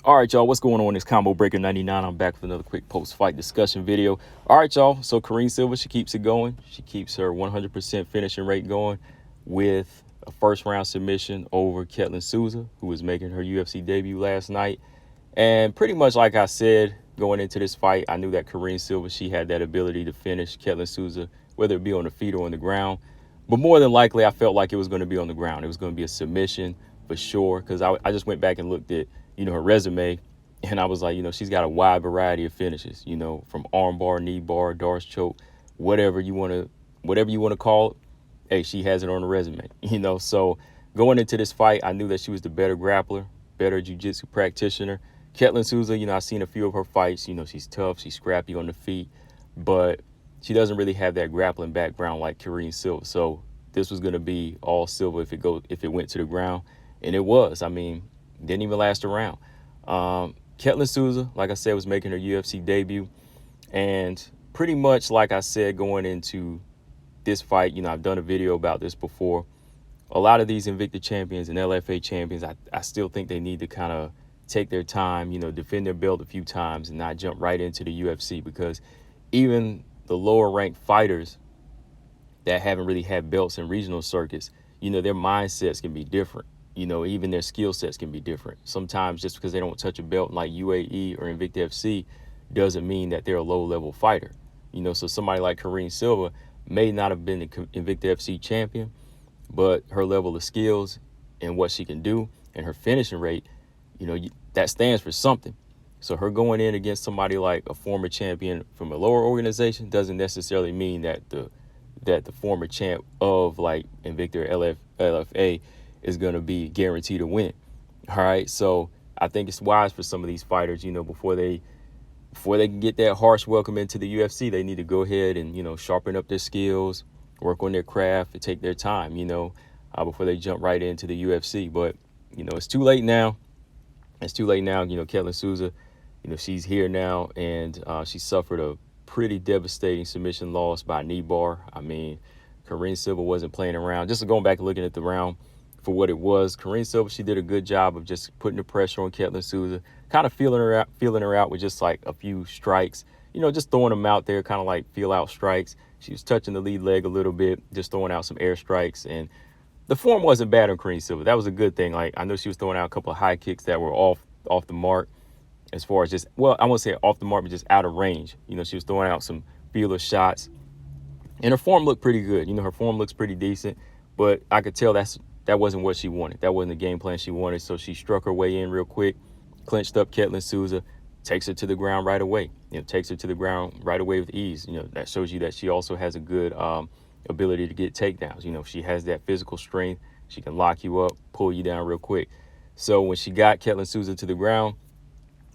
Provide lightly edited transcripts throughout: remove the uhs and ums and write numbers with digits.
All right, y'all, what's going on? It's Combo Breaker 99. I'm back with another quick post-fight discussion video. All right, y'all, so Karine Silva, she keeps it going. She keeps her 100% finishing rate going with a first-round submission over Ketlen Souza, who was making her UFC debut last night. And pretty much like I said, going into this fight, I knew that Karine Silva, she had that ability to finish Ketlen Souza, whether it be on the feet or on the ground. But more than likely, I felt like it was going to be on the ground. It was going to be a submission for sure, because I just went back and looked at her resume, and I was like, she's got a wide variety of finishes, from arm bar, knee bar, Darce choke, whatever you want to call it. Hey, she has it on the resume, So going into this fight, I knew that she was the better grappler, better jiu-jitsu practitioner. Ketlen Souza, I've seen a few of her fights. She's tough, she's scrappy on the feet, but she doesn't really have that grappling background like Karine Silva. So this was going to be all Silva if it went to the ground, and it was. I mean, didn't even last a round. Ketlen Souza, like I said, was making her UFC debut. And pretty much like I said going into this fight, I've done a video about this before. A lot of these Invicta champions and LFA champions, I still think they need to kind of take their time, defend their belt a few times and not jump right into the UFC, because even the lower ranked fighters that haven't really had belts in regional circuits, their mindsets can be different. Even their skill sets can be different. Sometimes just because they don't touch a belt like UAE or Invicta FC doesn't mean that they're a low-level fighter. So somebody like Karine Silva may not have been the Invicta FC champion, but her level of skills and what she can do and her finishing rate, that stands for something. So her going in against somebody like a former champion from a lower organization doesn't necessarily mean that the former champ of like Invicta or LFA is going to be guaranteed to win. All right. So I think it's wise for some of these fighters, before they can get that harsh welcome into the UFC, they need to go ahead and, sharpen up their skills, work on their craft, and take their time, before they jump right into the UFC. But, it's too late now. It's too late now. Ketlen Souza, she's here now, and she suffered a pretty devastating submission loss by knee bar. I mean, Karine Silva wasn't playing around. Just going back and looking at the round, for what it was, Karine Silva, she did a good job of just putting the pressure on Ketlen Souza, kind of feeling her out with just like a few strikes, just throwing them out there, kind of like feel out strikes. She was touching the lead leg a little bit, just throwing out some air strikes, and the form wasn't bad on Karine Silva. That was a good thing. Like, I know she was throwing out a couple of high kicks that were off the mark, as far as just, well, I won't say off the mark, but just out of range. She was throwing out some feeler shots, and her form looked pretty good. Her form looks pretty decent, but I could tell that wasn't what she wanted. That wasn't the game plan she wanted. So she struck her way in real quick, clinched up Ketlen Souza, takes her to the ground right away. Takes her to the ground right away with ease. That shows you that she also has a good ability to get takedowns. She has that physical strength. She can lock you up, pull you down real quick. So when she got Ketlen Souza to the ground,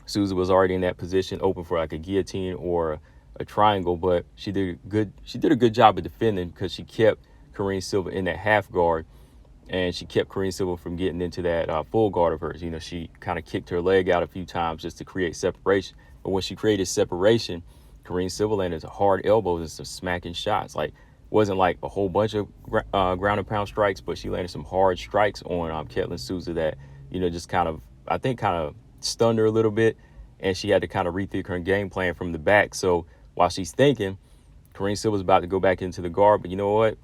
Souza was already in that position, open for like a guillotine or a triangle, but she did a good job of defending, because she kept Karine Silva in that half guard, and she kept Karine Silva from getting into that full guard of hers. She kind of kicked her leg out a few times just to create separation. But when she created separation, Karine Silva landed some hard elbows and some smacking shots. Like, wasn't like a whole bunch of ground and pound strikes, but she landed some hard strikes on Ketlen Souza that, just kind of stunned her a little bit, and she had to kind of rethink her game plan from the back. So while she's thinking, Karine Silva's about to go back into the guard, but you know what?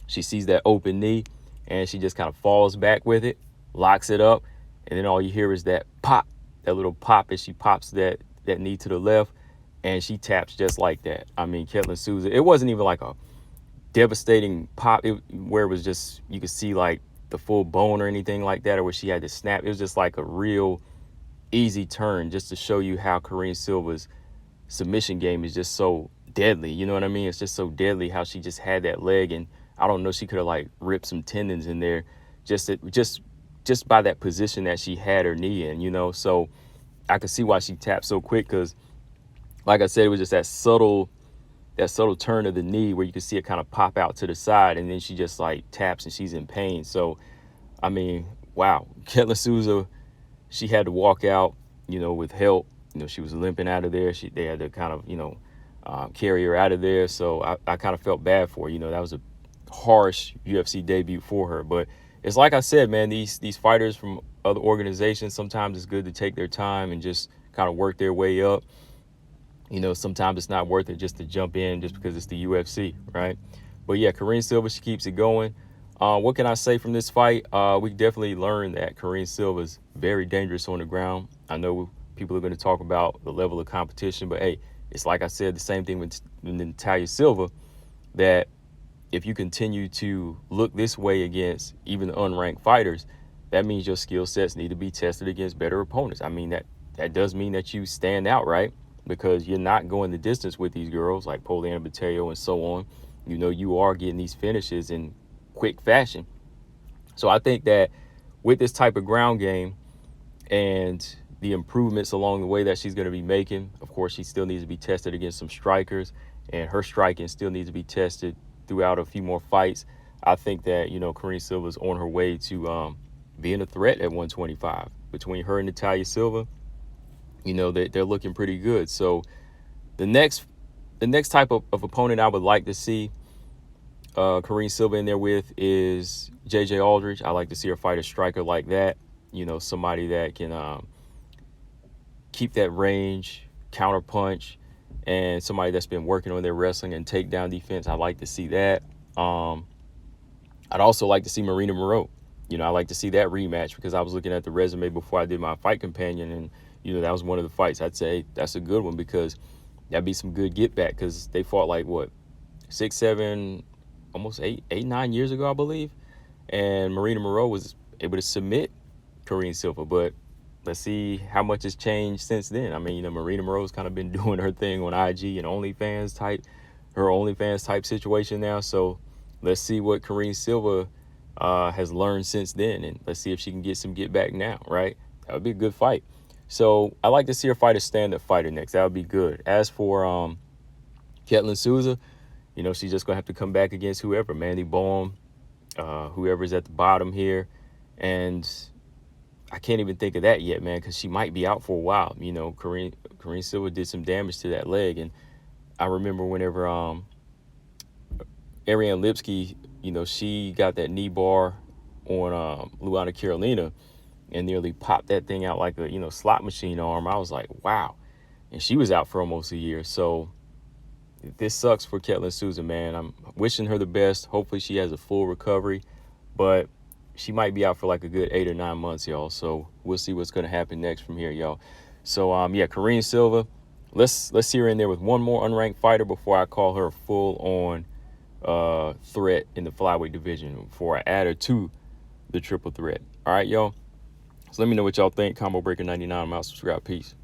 She sees that open knee, and she just kind of falls back with it, locks it up, and then all you hear is that pop, that little pop as she pops that knee to the left, and she taps just like that. I mean, Ketlen Souza, it wasn't even like a devastating pop where it was just, you could see like the full bone or anything like that, or where she had to snap. It was just like a real easy turn, just to show you how Karine Silva's submission game is just so deadly. You know what I mean? It's just so deadly how she just had that leg, and I don't know, she could have like ripped some tendons in there just by that position that she had her knee in, So I could see why she tapped so quick, because like I said, it was just that subtle turn of the knee where you could see it kind of pop out to the side, and then she just like taps and she's in pain. So, I mean, wow. Ketlen Souza, she had to walk out, with help. She was limping out of there. They had to kind of, carry her out of there. So I kind of felt bad for her. That was a harsh UFC debut for her, but it's like I said, man, these fighters from other organizations, sometimes it's good to take their time and just kind of work their way up. Sometimes it's not worth it just to jump in just because it's the UFC, right? But yeah, Karine Silva, she keeps it going. What can I say from this fight? We definitely learned that Karine Silva is very dangerous on the ground. I know people are going to talk about the level of competition, but hey, it's like I said, the same thing with Natalia Silva, that if you continue to look this way against even the unranked fighters, that means your skill sets need to be tested against better opponents. I mean, that does mean that you stand out, right? Because you're not going the distance with these girls like Poliana Botelho and so on. You are getting these finishes in quick fashion. So I think that with this type of ground game and the improvements along the way that she's going to be making, of course, she still needs to be tested against some strikers, and her striking still needs to be tested throughout a few more fights. I think that, Karine Silva is on her way to being a threat at 125. Between her and Natalia Silva, they're looking pretty good. So the next type of opponent I would like to see Karine Silva in there with is JJ Aldridge. I like to see her fight a striker like that, somebody that can keep that range, counter punch, and somebody that's been working on their wrestling and takedown defense. I like to see that. I'd also like to see Marina Moreau. I like to see that rematch, because I was looking at the resume before I did my fight companion, and that was one of the fights I'd say that's a good one, because that'd be some good get back, because they fought like 6, 7, almost 8, 9 years ago, I believe. And Marina Moreau was able to submit Karine Silva, but let's see how much has changed since then. I mean, Marina Moreau's kind of been doing her thing on IG and her OnlyFans type situation now. So let's see what Karine Silva has learned since then, and let's see if she can get some get back now, right? That would be a good fight. So I like to see her fight a stand-up fighter next. That would be good. As for Ketlen Souza, she's just going to have to come back against whoever, Mandy Baum, whoever's at the bottom here. And I can't even think of that yet, man, because she might be out for a while. Karine Silva did some damage to that leg. And I remember whenever Ariane Lipsky, she got that knee bar on Luana Carolina and nearly popped that thing out like a, slot machine arm. I was like, wow. And she was out for almost a year. So this sucks for Ketlen Souza, man. I'm wishing her the best. Hopefully she has a full recovery, but she might be out for like a good 8 or 9 months, y'all. So we'll see what's going to happen next from here, y'all. So, yeah, Karine Silva, let's see her in there with one more unranked fighter before I call her a full-on threat in the flyweight division, before I add her to the triple threat. All right, y'all. So let me know what y'all think. Combo Breaker 99. I'm out. Subscribe. Peace.